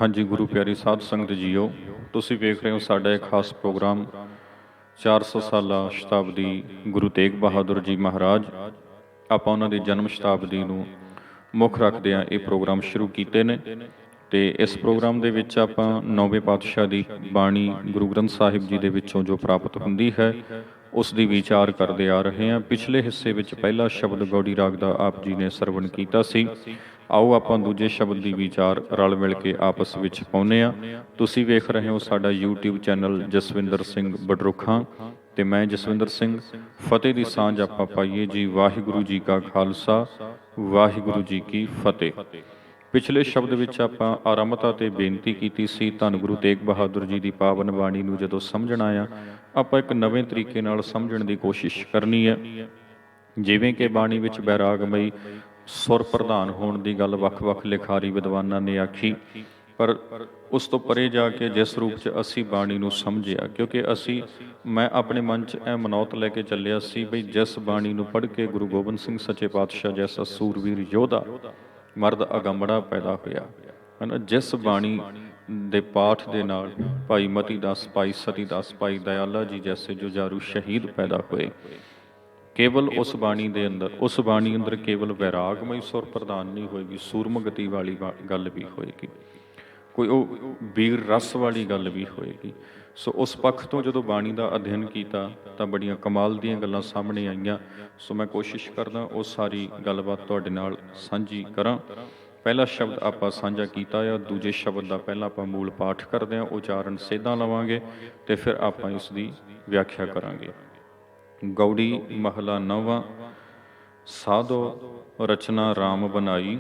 ਹਾਂਜੀ ਗੁਰੂ ਪਿਆਰੀ ਸਾਧ ਸੰਗਤ ਜੀਓ, ਤੁਸੀਂ ਵੇਖ ਰਹੇ ਹੋ ਸਾਡਾ ਇੱਕ ਖਾਸ ਪ੍ਰੋਗਰਾਮ 400 ਸਾਲਾ ਸ਼ਤਾਬਦੀ ਗੁਰੂ ਤੇਗ ਬਹਾਦਰ ਜੀ ਮਹਾਰਾਜ। ਆਪਾਂ ਉਹਨਾਂ ਦੀ ਜਨਮ ਸ਼ਤਾਬਦੀ ਨੂੰ ਮੁੱਖ ਰੱਖਦਿਆਂ ਇਹ ਪ੍ਰੋਗਰਾਮ ਸ਼ੁਰੂ ਕੀਤੇ ਨੇ ਤੇ ਇਸ ਪ੍ਰੋਗਰਾਮ ਦੇ ਵਿੱਚ ਆਪਾਂ ਨੌਵੇਂ ਪਾਤਸ਼ਾਹ ਦੀ ਬਾਣੀ ਗੁਰੂ ਗ੍ਰੰਥ ਸਾਹਿਬ ਜੀ ਦੇ ਵਿੱਚੋਂ ਜੋ ਪ੍ਰਾਪਤ ਹੁੰਦੀ ਹੈ ਉਸ ਦੀ ਵਿਚਾਰ ਕਰਦੇ ਆ ਰਹੇ ਹਾਂ। ਪਿਛਲੇ ਹਿੱਸੇ ਵਿੱਚ ਪਹਿਲਾ ਸ਼ਬਦ ਗੌੜੀ ਰਾਗ ਦਾ ਆਪ ਜੀ ਨੇ ਸਰਵਣ ਕੀਤਾ ਸੀ। ਆਓ ਆਪਾਂ ਦੂਜੇ ਸ਼ਬਦ ਦੀ ਵਿਚਾਰ ਰਲ ਮਿਲ ਕੇ ਆਪਸ ਵਿੱਚ ਪਾਉਂਦੇ ਹਾਂ। ਤੁਸੀਂ ਵੇਖ ਰਹੇ ਹੋ ਸਾਡਾ YouTube ਚੈਨਲ ਜਸਵਿੰਦਰ ਸਿੰਘ ਬਡਰੁੱਖਾਂ ਤੇ ਮੈਂ ਜਸਵਿੰਦਰ ਸਿੰਘ। ਫਤਿਹ ਦੀ ਸਾਂਝ ਆਪਾਂ ਪਾਈਏ ਜੀ। ਵਾਹਿਗੁਰੂ ਜੀ ਕਾ ਖਾਲਸਾ, ਵਾਹਿਗੁਰੂ ਜੀ ਕੀ ਫਤਿਹ। ਪਿਛਲੇ ਸ਼ਬਦ ਵਿੱਚ ਆਪਾਂ ਆਰੰਭਤਾ ਤੇ ਬੇਨਤੀ ਕੀਤੀ ਸੀ, ਧੰਨ ਗੁਰੂ ਤੇਗ ਬਹਾਦਰ ਜੀ ਦੀ ਪਾਵਨ ਬਾਣੀ ਨੂੰ ਜਦੋਂ ਸਮਝਣਾ ਆ ਆਪਾਂ ਇੱਕ ਨਵੇਂ ਤਰੀਕੇ ਨਾਲ ਸਮਝਣ ਦੀ ਕੋਸ਼ਿਸ਼ ਕਰਨੀ ਹੈ। ਜਿਵੇਂ ਕਿ ਬਾਣੀ ਵਿੱਚ ਬੈਰਾਗਮਈ ਸੁਰ ਪ੍ਰਧਾਨ ਹੋਣ ਦੀ ਗੱਲ ਵੱਖ-ਵੱਖ ਲਿਖਾਰੀ ਵਿਦਵਾਨਾਂ ਨੇ ਆਖੀ, ਪਰ ਉਸ ਤੋਂ ਪਰੇ ਜਾ ਕੇ ਜਿਸ ਰੂਪ 'ਚ ਅਸੀਂ ਬਾਣੀ ਨੂੰ ਸਮਝਿਆ, ਕਿਉਂਕਿ ਮੈਂ ਆਪਣੇ ਮਨ 'ਚ ਇਹ ਮਨੌਤ ਲੈ ਕੇ ਚੱਲਿਆ ਸੀ ਬਈ ਜਿਸ ਬਾਣੀ ਨੂੰ ਪੜ੍ਹ ਕੇ ਗੁਰੂ ਗੋਬਿੰਦ ਸਿੰਘ ਸੱਚੇ ਪਾਤਸ਼ਾਹ ਜੈਸਾ ਸੂਰਵੀਰ ਯੋਧਾ ਮਰਦ ਅਗੰਮੜਾ ਪੈਦਾ ਹੋਇਆ ਹੈ ਨਾ, ਜਿਸ ਬਾਣੀ ਦੇ ਪਾਠ ਦੇ ਨਾਲ ਭਾਈ ਮਤੀ ਦਾਸ, ਭਾਈ ਸਤੀ ਦਾਸ, ਭਾਈ ਦਇਆਲਾ ਜੀ ਜੈਸੇ ਜੁਝਾਰੂ ਸ਼ਹੀਦ ਪੈਦਾ ਹੋਏ, ਕੇਵਲ ਉਸ ਬਾਣੀ ਅੰਦਰ ਕੇਵਲ ਵੈਰਾਗਮਈ ਸੁਰ ਪ੍ਰਧਾਨ ਨਹੀਂ ਹੋਏਗੀ, ਸੂਰਮਗਤੀ ਵਾਲੀ ਗੱਲ ਵੀ ਹੋਏਗੀ, ਕੋਈ ਉਹ ਵੀਰ ਰਸ ਵਾਲੀ ਗੱਲ ਵੀ ਹੋਏਗੀ। ਸੋ ਉਸ ਪੱਖ ਤੋਂ ਜਦੋਂ ਬਾਣੀ ਦਾ ਅਧਿਐਨ ਕੀਤਾ ਤਾਂ ਬੜੀਆਂ ਕਮਾਲ ਦੀਆਂ ਗੱਲਾਂ ਸਾਹਮਣੇ ਆਈਆਂ। ਸੋ ਮੈਂ ਕੋਸ਼ਿਸ਼ ਕਰਦਾ ਉਹ ਸਾਰੀ ਗੱਲਬਾਤ ਤੁਹਾਡੇ ਨਾਲ ਸਾਂਝੀ ਕਰਾਂ। ਪਹਿਲਾ ਸ਼ਬਦ ਆਪਾਂ ਸਾਂਝਾ ਕੀਤਾ ਆ, ਦੂਜੇ ਸ਼ਬਦ ਦਾ ਪਹਿਲਾਂ ਆਪਾਂ ਮੂਲ ਪਾਠ ਕਰਦੇ ਹਾਂ, ਉਚਾਰਨ ਸੇਧਾਂ ਲਵਾਂਗੇ ਤੇ ਫਿਰ ਆਪਾਂ ਇਸ ਦੀ ਵਿਆਖਿਆ ਕਰਾਂਗੇ। ਗੌੜੀ ਮਹਲਾ ਨੌਵਾਂ। ਸਾਧੋ ਰਚਨਾ ਰਾਮ ਬਨਾਈ,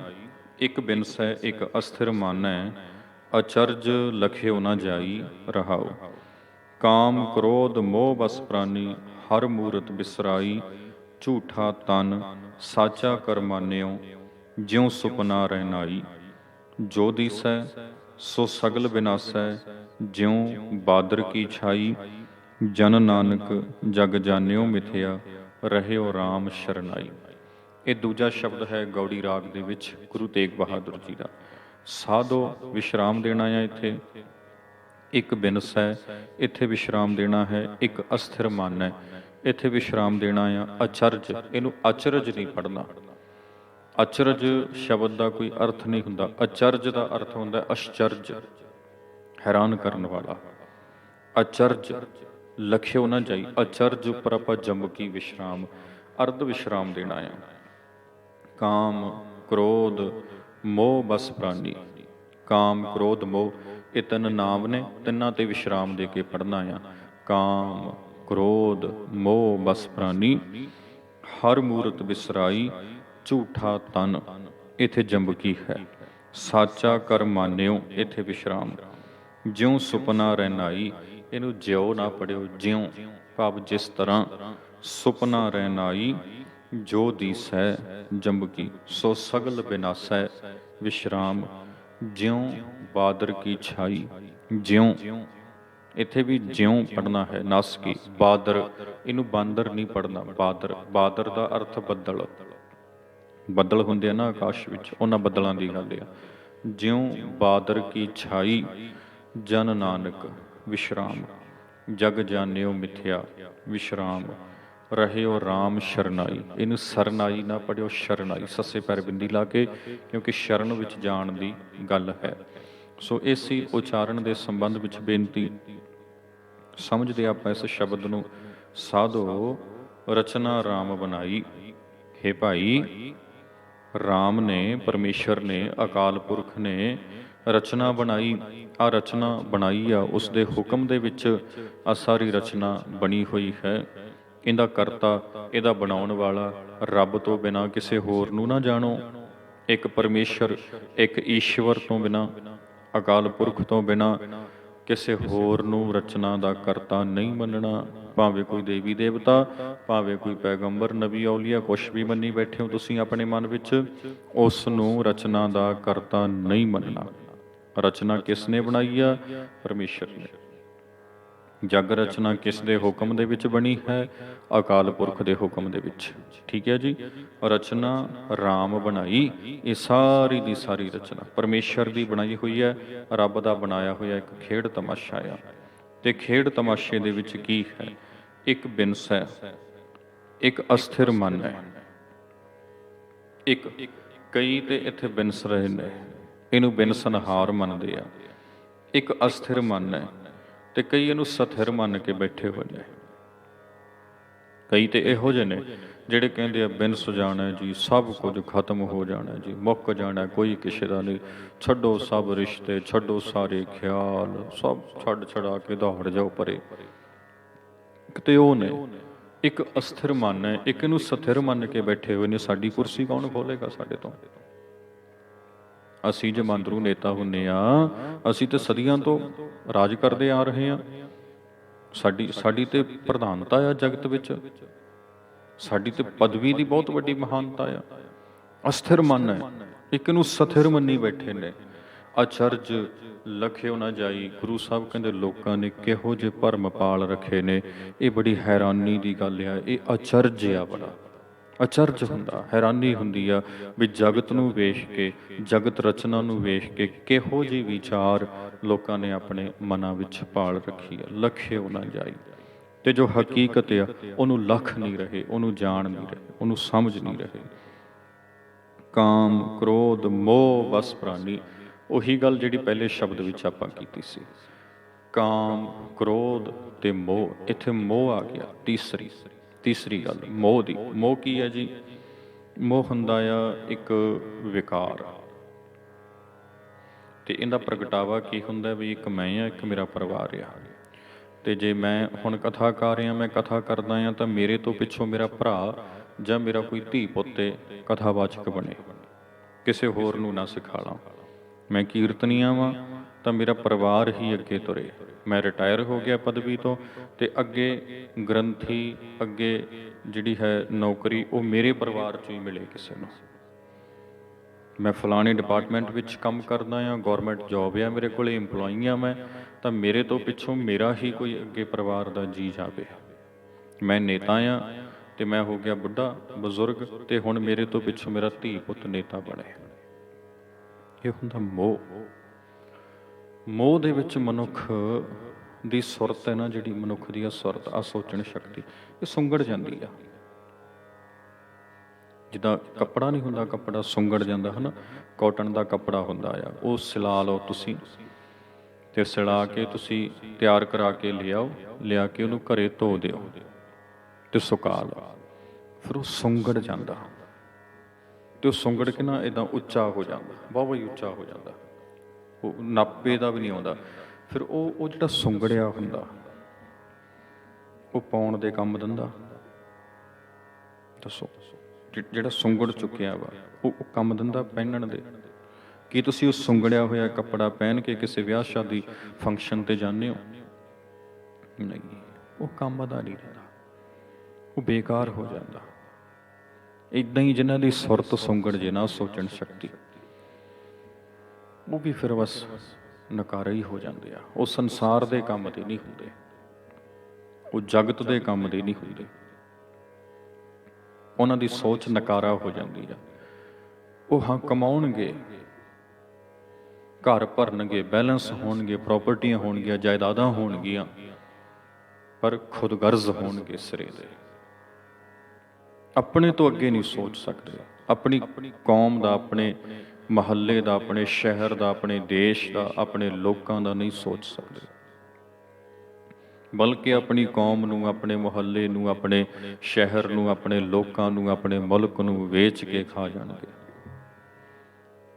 ਇੱਕ ਬਿਨਸੈ ਇੱਕ ਅਸਥਿਰ ਮਾਨੈ, ਅਚਰਜ ਲਖਿਓ ਨਾ ਜਾਈ ਰਹਾਉ। ਕਾਮ ਕ੍ਰੋਧ ਮੋਹ ਬਸ ਪ੍ਰਾਨੀ, ਹਰ ਮੂਰਤ ਬਿਸਰਾਈ, ਝੂਠਾ ਤਨ ਸਾਚਾ ਕਰ ਮਾਨਿਓ, ਜਿਉ ਸੁਪਨਾ ਰਹਿਨਾਈ। ਜੋ ਦੀਸੈ ਸੋ ਸਗਲ ਬਿਨਾਸੈ, ਜਿਉ ਬਾਦਰ ਕੀ ਛਾਈ, ਜਨ ਨਾਨਕ ਜਗ ਜਾਣਿਓ ਮਿਥਿਆ, ਰਹਿਓ ਰਾਮ ਸ਼ਰਨਾਈ। ਇਹ ਦੂਜਾ ਸ਼ਬਦ ਹੈ ਗੌੜੀ ਰਾਗ ਦੇ ਵਿੱਚ ਗੁਰੂ ਤੇਗ ਬਹਾਦਰ ਜੀ ਦਾ। ਸਾਧੋ ਵਿਸ਼ਰਾਮ ਦੇਣਾ ਹੈ ਇੱਥੇ, ਇੱਕ ਬਿਨਸੈ ਇੱਥੇ ਵਿਸ਼ਰਾਮ ਦੇਣਾ ਹੈ, ਇੱਕ ਅਸਥਿਰ ਮਨ ਹੈ ਇੱਥੇ ਵਿਸ਼ਰਾਮ ਦੇਣਾ ਆ। ਅਚਰਜ, ਇਹਨੂੰ ਅਚਰਜ ਨਹੀਂ ਪੜ੍ਹਨਾ। ਅਚਰਜ ਸ਼ਬਦ ਦਾ ਕੋਈ ਅਰਥ ਨਹੀਂ ਹੁੰਦਾ। ਅਚਰਜ ਦਾ ਅਰਥ ਹੁੰਦਾ ਅਸ਼ਚਰਜ, ਹੈਰਾਨ ਕਰਨ ਵਾਲਾ। ਅਚਰਜ ਲਖਿਓ ਨਾ ਜਾਈ, ਅਚਰਜ ਉੱਪਰ ਆਪਾਂ ਜੰਬਕੀ ਵਿਸ਼ਰਾਮ, ਅਰਧ ਵਿਸ਼ਰਾਮ ਦੇਣਾ ਆ। ਕਾਮ ਕ੍ਰੋਧ ਮੋਹ ਬਸ ਪ੍ਰਾਨੀ, ਕਾਮ ਕ੍ਰੋਧ ਮੋਹ ਇਹ ਤਿੰਨ ਨਾਮ ਨੇ, ਤਿੰਨਾਂ ਤੇ ਵਿਸ਼ਰਾਮ ਦੇ ਕੇ ਪੜ੍ਹਨਾ ਆ। ਕਾਮ ਕ੍ਰੋਧ ਮੋਹ ਬਸ ਪ੍ਰਾਨੀ, ਹਰ ਮੂਰਤ ਬਿਸਰਾਈ, ਝੂਠਾ ਤਨ ਇੱਥੇ ਜੰਬਕੀ ਹੈ। ਸਾਚਾ ਕਰ ਮਾਨਿਓ ਇੱਥੇ ਵਿਸ਼ਰਾਮ। ਜਿਉ ਸੁਪਨਾ ਰਹਿਨਾਈ, ਇਹਨੂੰ ਜਿਉ ਨਾ ਪੜਿਓ, ਜਿਉ ਭਾਵ ਜਿਸ ਤਰ੍ਹਾਂ। ਸੁਪਨਾ ਰਹਿਨਾਈ, ਜੋ ਦੀਸੈ ਜੰਬਕੀ। ਸੋ ਸਗਲ ਬਿਨਾਸੈ ਵਿਸ਼ਰਾਮ, ਜਿਉ ਬਾਦਰ ਕੀ ਛਾਈ। ਜਿਉ ਇੱਥੇ ਵੀ ਜਿਉ ਪੜ੍ਹਨਾ ਹੈ, ਨਸ ਕੀ। ਬਾਦਰ, ਇਹਨੂੰ ਬਾਂਦਰ ਨਹੀਂ ਪੜ੍ਹਨਾ, ਬਾਦਰ। ਬਾਦਰ ਦਾ ਅਰਥ ਬੱਦਲ, ਬੱਦਲ ਹੁੰਦੇ ਆ ਨਾ ਆਕਾਸ਼ ਵਿੱਚ, ਉਹਨਾਂ ਬੱਦਲਾਂ ਦੀ ਗੱਲ ਆ। ਜਿਉ ਬਾਦਰ ਕੀ ਛਾਈ, ਜਨ ਨਾਨਕ ਵਿਸ਼ਰਾਮ, ਜਗ ਜਾਣਿਓ ਮਿਥਿਆ ਵਿਸ਼ਰਾਮ, ਰਹਿਓ ਰਾਮ ਸ਼ਰਨਾਈ। ਇਹਨੂੰ ਸਰਨਾਈ ਨਾ ਪੜਿਓ, ਸ਼ਰਨਾਈ, ਸੱਸੇ ਪੈਰ ਬਿੰਦੀ ਲਾ ਕੇ, ਕਿਉਂਕਿ ਸ਼ਰਨ ਵਿੱਚ ਜਾਣ ਦੀ ਗੱਲ ਹੈ। ਸੋ ਇਸੇ ਉਚਾਰਨ ਦੇ ਸੰਬੰਧ ਵਿੱਚ ਬੇਨਤੀ ਸਮਝਦੇ ਆਪਾਂ ਇਸ ਸ਼ਬਦ ਨੂੰ। ਸਾਧੋ ਰਚਨਾ ਰਾਮ ਬਨਾਈ। ਹੇ ਭਾਈ, ਰਾਮ ਨੇ, ਪਰਮੇਸ਼ਰ ਨੇ, ਅਕਾਲ ਪੁਰਖ ਨੇ ਰਚਨਾ ਬਣਾਈ। ਆ ਰਚਨਾ ਬਣਾਈ ਆ, ਉਸ ਦੇ ਹੁਕਮ ਦੇ ਵਿੱਚ ਆ ਸਾਰੀ ਰਚਨਾ ਬਣੀ ਹੋਈ ਹੈ। ਇਹਦਾ ਕਰਤਾ, ਇਹਦਾ ਬਣਾਉਣ ਵਾਲਾ ਰੱਬ ਤੋਂ ਬਿਨਾਂ ਕਿਸੇ ਹੋਰ ਨੂੰ ਨਾ ਜਾਣੋ। ਇੱਕ ਪਰਮੇਸ਼ਰ, ਇੱਕ ਈਸ਼ਵਰ ਤੋਂ ਬਿਨਾਂ, ਅਕਾਲ ਪੁਰਖ ਤੋਂ ਬਿਨਾਂ ਕਿਸੇ ਹੋਰ ਨੂੰ ਰਚਨਾ ਦਾ ਕਰਤਾ ਨਹੀਂ ਮੰਨਣਾ। ਭਾਵੇਂ ਕੋਈ ਦੇਵੀ ਦੇਵਤਾ, ਭਾਵੇਂ ਕੋਈ ਪੈਗੰਬਰ, ਨਬੀ, ਔਲੀਆ, ਕੁਛ ਵੀ ਮੰਨੀ ਬੈਠੇ ਹੋ ਤੁਸੀਂ ਆਪਣੇ ਮਨ ਵਿੱਚ, ਉਸ ਨੂੰ ਰਚਨਾ ਦਾ ਕਰਤਾ ਨਹੀਂ ਮੰਨਣਾ। ਰਚਨਾ ਕਿਸ ਨੇ ਬਣਾਈ ਆ? ਪਰਮੇਸ਼ਰ ਨੇ। ਜਗ ਰਚਨਾ ਕਿਸ ਦੇ ਹੁਕਮ ਦੇ ਵਿੱਚ ਬਣੀ ਹੈ? ਅਕਾਲ ਪੁਰਖ ਦੇ ਹੁਕਮ ਦੇ ਵਿੱਚ। ਠੀਕ ਹੈ ਜੀ। ਰਚਨਾ ਰਾਮ ਬਣਾਈ, ਇਹ ਸਾਰੀ ਦੀ ਸਾਰੀ ਰਚਨਾ ਪਰਮੇਸ਼ਰ ਦੀ ਬਣਾਈ ਹੋਈ ਹੈ, ਰੱਬ ਦਾ ਬਣਾਇਆ ਹੋਇਆ ਇੱਕ ਖੇਡ ਤਮਾਸ਼ਾ ਆ। ਤੇ ਖੇਡ ਤਮਾਸ਼ੇ ਦੇ ਵਿੱਚ ਕੀ ਹੈ? ਇੱਕ ਬਿਨਸ ਹੈ, ਇੱਕ ਅਸਥਿਰ ਮਨ ਹੈ। ਇੱਕ ਕਈ ਤੇ ਇੱਥੇ ਬਿਨਸ ਰਹੇ ਨੇ, ਇਹਨੂੰ ਬਿਨਸਨਹਾਰ ਮੰਨਦੇ ਆ। ਇੱਕ ਅਸਥਿਰ ਮਨ ਹੈ ਤੇ ਕਈ ਇਹਨੂੰ ਸਥਿਰ ਮੰਨ ਕੇ ਬੈਠੇ ਹੋਏ ਨੇ। ਕਈ ਤੇ ਇਹੋ ਜਿਹੇ ਨੇ ਜਿਹੜੇ ਕਹਿੰਦੇ ਆ ਬਿਨਸ ਜਾਣਾ ਜੀ, ਸਭ ਕੁਝ ਖਤਮ ਹੋ ਜਾਣਾ ਜੀ, ਮੁੱਕ ਜਾਣਾ, ਕੋਈ ਕਿਸੇ ਦਾ ਨਹੀਂ, ਛੱਡੋ ਸਭ ਰਿਸ਼ਤੇ, ਛੱਡੋ ਸਾਰੇ ਖਿਆਲ, ਸਭ ਛੱਡ ਛੜਾ ਕੇ ਦੌੜ ਜਾਓ ਪਰੇ। ਕਿਤੇ ਉਹ ਨੇ। ਇੱਕ ਅਸਥਿਰ ਮਨ ਹੈ, ਇੱਕ ਇਹਨੂੰ ਸਥਿਰ ਮੰਨ ਕੇ ਬੈਠੇ ਹੋਏ ਨੇ। ਸਾਡੀ ਕੁਰਸੀ ਕੌਣ ਖੋਲੇਗਾ ਸਾਡੇ ਤੋਂ? ਅਸੀਂ ਜੇ ਮੰਦਰੂ ਨੇਤਾ ਹੁੰਨੇ ਆ, ਅਸੀਂ ਤੇ ਸਦੀਆਂ ਤੋਂ ਰਾਜ ਕਰਦੇ ਆ ਰਹੇ ਹਾਂ। ਸਾਡੀ ਤੇ ਪ੍ਰਧਾਨਤਾ ਆ ਜਗਤ ਵਿੱਚ, ਸਾਡੀ ਤੇ ਪਦਵੀ ਦੀ ਬਹੁਤ ਵੱਡੀ ਮਹਾਨਤਾ ਆ। ਅਸਥਿਰ ਮਨ ਹੈ, ਇੱਕ ਨੂੰ ਸਥਿਰ ਮੰਨੀ ਬੈਠੇ ਨੇ। ਅਚਰਜ ਲਖਿਓ ਨਾ ਜਾਈ। ਗੁਰੂ ਸਾਹਿਬ ਕਹਿੰਦੇ ਲੋਕਾਂ ਨੇ ਕਿਹੋ ਜਿਹੇ ਭਰਮ ਪਾਲ ਰੱਖੇ ਨੇ, ਇਹ ਬੜੀ ਹੈਰਾਨੀ ਦੀ ਗੱਲ ਆ। ਇਹ ਅਚਰਜ ਆ, ਬੜਾ ਅਚਰਜ ਹੁੰਦਾ, ਹੈਰਾਨੀ ਹੁੰਦੀ ਆ ਵੀ ਜਗਤ ਨੂੰ ਵੇਖ ਕੇ, ਜਗਤ ਰਚਨਾ ਨੂੰ ਵੇਖ ਕੇ ਕਿਹੋ ਜਿਹੀ ਵਿਚਾਰ ਲੋਕਾਂ ਨੇ ਆਪਣੇ ਮਨਾਂ ਵਿੱਚ ਪਾਲ ਰੱਖੀ ਆ। ਲਖਿਓ ਨਾ ਜਾਈ। ਤੇ ਜੋ ਹਕੀਕਤ ਆ ਉਹਨੂੰ ਲਖ ਨਹੀਂ ਰਹੇ, ਉਹਨੂੰ ਜਾਣ ਨਹੀਂ ਰਹੇ, ਉਹਨੂੰ ਸਮਝ ਨਹੀਂ ਰਹੇ। ਕਾਮ ਕ੍ਰੋਧ ਮੋਹ ਬਸ ਪ੍ਰਾਨੀ, ਉਹੀ ਗੱਲ ਜਿਹੜੀ ਪਹਿਲੇ ਸ਼ਬਦ ਵਿੱਚ ਆਪਾਂ ਕੀਤੀ ਸੀ। ਕਾਮ ਕ੍ਰੋਧ ਤੇ ਮੋਹ, ਇੱਥੇ ਮੋਹ ਆ ਗਿਆ। ਤੀਸਰੀ ਗੱਲ ਮੋਹ ਦੀ। ਮੋਹ ਕੀ ਹੈ ਜੀ? ਮੋਹ ਹੁੰਦਾ ਆ ਇੱਕ ਵਿਕਾਰ, ਤੇ ਇਹਦਾ ਪ੍ਰਗਟਾਵਾ ਕੀ ਹੁੰਦਾ ਵੀ ਇੱਕ ਮੈਂ ਆ, ਇੱਕ ਮੇਰਾ ਪਰਿਵਾਰ ਆ। ਤੇ ਜੇ ਮੈਂ ਹੁਣ ਕਥਾਕਾਰ ਆ, ਮੈਂ ਕਥਾ ਕਰਦਾ ਆ, ਤਾਂ ਮੇਰੇ ਤੋਂ ਪਿੱਛੋਂ ਮੇਰਾ ਭਰਾ ਜਾਂ ਮੇਰਾ ਕੋਈ ਧੀ ਪੁੱਤੇ ਕਥਾਵਾਚਕ ਬਣੇ, ਕਿਸੇ ਹੋਰ ਨੂੰ ਨਾ ਸਿਖਾਲਾਂ। ਮੈਂ ਕੀਰਤਨੀਆ ਵਾਂ ਤਾਂ ਮੇਰਾ ਪਰਿਵਾਰ ਹੀ ਅੱਗੇ ਤੁਰੇ। ਮੈਂ ਰਿਟਾਇਰ ਹੋ ਗਿਆ ਪਦਵੀ ਤੋਂ, ਤੇ ਅੱਗੇ ਗ੍ਰੰਥੀ, ਅੱਗੇ ਜਿਹੜੀ ਹੈ ਨੌਕਰੀ, ਉਹ ਮੇਰੇ ਪਰਿਵਾਰ 'ਚੋਂ ਹੀ ਮਿਲੇ ਕਿਸੇ ਨੂੰ। ਮੈਂ ਫਲਾਣੇ ਡਿਪਾਰਟਮੈਂਟ ਵਿੱਚ ਕੰਮ ਕਰਦਾ ਹਾਂ, ਗੌਰਮੈਂਟ ਜੋਬ ਆ ਮੇਰੇ ਕੋਲ, ਇੰਪਲੋਈ ਆ ਮੈਂ, ਤਾਂ ਮੇਰੇ ਤੋਂ ਪਿੱਛੋਂ ਮੇਰਾ ਹੀ ਕੋਈ ਅੱਗੇ ਪਰਿਵਾਰ ਦਾ ਜੀ ਜਾਵੇ। ਮੈਂ ਨੇਤਾ ਆ ਤੇ ਮੈਂ ਹੋ ਗਿਆ ਬੁੱਢਾ ਬਜ਼ੁਰਗ, ਤੇ ਹੁਣ ਮੇਰੇ ਤੋਂ ਪਿੱਛੋਂ ਮੇਰਾ ਧੀ ਪੁੱਤ ਨੇਤਾ ਬਣੇ। ਇਹ ਹੁੰਦਾ ਮੋਹ। ਮੋਹ ਦੇ ਵਿੱਚ ਮਨੁੱਖ ਦੀ ਸੁਰਤ ਹੈ ਨਾ, ਜਿਹੜੀ ਮਨੁੱਖ ਦੀ ਆ ਸੁਰਤ, ਆ ਸੋਚਣ ਸ਼ਕਤੀ, ਇਹ ਸੁੰਗੜ ਜਾਂਦੀ ਆ। ਜਿੱਦਾਂ ਕੱਪੜਾ ਨਹੀਂ ਹੁੰਦਾ, ਕੱਪੜਾ ਸੁੰਗੜ ਜਾਂਦਾ ਹੈ ਨਾ। ਕਾਟਨ ਦਾ ਕੱਪੜਾ ਹੁੰਦਾ ਆ, ਉਹ ਸਿਲਾ ਲਓ ਤੁਸੀਂ, ਤੇ ਸਿਲਾ ਕੇ ਤੁਸੀਂ ਤਿਆਰ ਕਰਾ ਕੇ ਲਿਆਓ, ਲਿਆ ਕੇ ਉਹਨੂੰ ਘਰੇ ਧੋ ਦਿਓ ਤੇ ਸੁਕਾ ਲਓ, ਫਿਰ ਉਹ ਸੁੰਗੜ ਜਾਂਦਾ। ਤੇ ਉਹ ਸੁੰਗੜ ਕੇ ਨਾ ਇੱਦਾਂ ਉੱਚਾ ਹੋ ਜਾਂਦਾ, ਬਹੁਤ ਹੀ ਉੱਚਾ ਹੋ ਜਾਂਦਾ, ਉਹ ਨਾਪੇ ਦਾ ਵੀ ਨਹੀਂ ਆਉਂਦਾ। ਫਿਰ ਉਹ ਜਿਹੜਾ ਸੁੰਗੜਿਆ ਹੁੰਦਾ, ਉਹ ਪਾਉਣ ਦੇ ਕੰਮ ਦਿੰਦਾ? ਦੱਸੋ, ਜਿਹੜਾ ਸੁੰਗੜ ਚੁੱਕਿਆ ਵਾ ਉਹ ਕੰਮ ਦਿੰਦਾ ਪਹਿਨਣ ਦੇ? ਕੀ ਤੁਸੀਂ ਉਹ ਸੁੰਗੜਿਆ ਹੋਇਆ ਕੱਪੜਾ ਪਹਿਨ ਕੇ ਕਿਸੇ ਵਿਆਹ ਸ਼ਾਦੀ ਫੰਕਸ਼ਨ ਤੇ ਜਾਂਦੇ ਹੋ? ਨਹੀਂ, ਉਹ ਕੰਮ ਦਾ ਨਹੀਂ ਰਹਿੰਦਾ, ਉਹ ਬੇਕਾਰ ਹੋ ਜਾਂਦਾ। ਇੱਦਾਂ ਹੀ ਜਿਨ੍ਹਾਂ ਦੀ ਸੁਰਤ ਸੁੰਗੜ ਜੇ ਨਾ, ਸੋਚਣ ਸ਼ਕਤੀ, ਉਹ ਵੀ ਫਿਰ ਬਸ ਨਕਾਰਾ ਹੀ ਹੋ ਜਾਂਦੇ ਆ। ਉਹ ਸੰਸਾਰ ਦੇ ਕੰਮ ਦੇ ਨਹੀਂ ਹੁੰਦੇ, ਉਹ ਜਗਤ ਦੇ ਕੰਮ ਦੇ ਨਹੀਂ ਹੁੰਦੇ। ਉਹਨਾਂ ਦੀ ਸੋਚ ਨਕਾਰਾ ਹੋ ਜਾਂਦੀ ਆ। ਉਹ ਹਾਂ ਕਮਾਉਣਗੇ, ਘਰ ਭਰਨਗੇ, ਬੈਲੈਂਸ ਹੋਣਗੇ, ਪ੍ਰਾਪਰਟੀਆਂ ਹੋਣਗੀਆਂ, ਜਾਇਦਾਦਾਂ ਹੋਣਗੀਆਂ, ਪਰ ਖੁਦਗਰਜ਼ ਹੋਣਗੇ ਸਿਰੇ ਦੇ। ਆਪਣੇ ਤੋਂ ਅੱਗੇ ਨਹੀਂ ਸੋਚ ਸਕਦੇ। ਆਪਣੀ ਕੌਮ ਦਾ, ਆਪਣੇ ਮਹੱਲੇ ਦਾ, ਆਪਣੇ ਸ਼ਹਿਰ ਦਾ, ਆਪਣੇ ਦੇਸ਼ ਦਾ, ਆਪਣੇ ਲੋਕਾਂ ਦਾ ਨਹੀਂ ਸੋਚ ਸਕਦੇ, ਬਲਕਿ ਆਪਣੀ ਕੌਮ ਨੂੰ, ਆਪਣੇ ਮੁਹੱਲੇ ਨੂੰ, ਆਪਣੇ ਸ਼ਹਿਰ ਨੂੰ, ਆਪਣੇ ਲੋਕਾਂ ਨੂੰ, ਆਪਣੇ ਮੁਲਕ ਨੂੰ ਵੇਚ ਕੇ ਖਾ ਜਾਣਗੇ।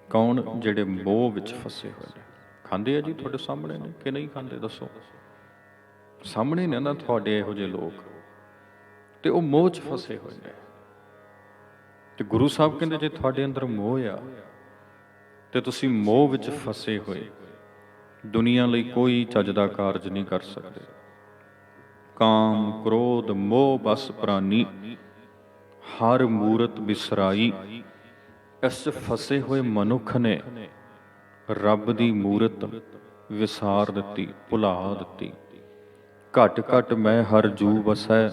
ਕੌਣ? ਜਿਹੜੇ ਮੋਹ ਵਿੱਚ ਫਸੇ ਹੋਏ ਨੇ। ਖਾਂਦੇ ਆ ਜੀ, ਤੁਹਾਡੇ ਸਾਹਮਣੇ ਨੇ ਕਿ ਨਹੀਂ ਖਾਂਦੇ? ਦੱਸੋ, ਸਾਹਮਣੇ ਨੇ ਨਾ ਤੁਹਾਡੇ ਇਹੋ ਜਿਹੇ ਲੋਕ, ਤੇ ਉਹ ਮੋਹ 'ਚ ਫਸੇ ਹੋਏ ਨੇ। ਤੇ ਗੁਰੂ ਸਾਹਿਬ ਕਹਿੰਦੇ ਜੇ ਤੁਹਾਡੇ ਅੰਦਰ ਮੋਹ ਆ ਤੇ ਤੁਸੀਂ ਮੋਹ ਵਿੱਚ ਫਸੇ ਹੋਏ ਦੁਨੀਆ ਲਈ ਕੋਈ ਚੱਜ ਦਾ ਕਾਰਜ ਨਹੀਂ ਕਰ ਸਕਦੇ। ਕਾਮ ਕ੍ਰੋਧ ਮੋਹ ਬਸ ਪ੍ਰਾਨੀ, ਹਰ ਮੂਰਤ ਬਿਸਰਾਈ। ਇਸ 'ਚ ਫਸੇ ਹੋਏ ਮਨੁੱਖ ਨੇ ਰੱਬ ਦੀ ਮੂਰਤ ਵਿਸਾਰ ਦਿੱਤੀ, ਭੁਲਾ ਦਿੱਤੀ। ਘਟ ਘਟ ਮੈਂ ਹਰ ਜੂ ਵਸੈ,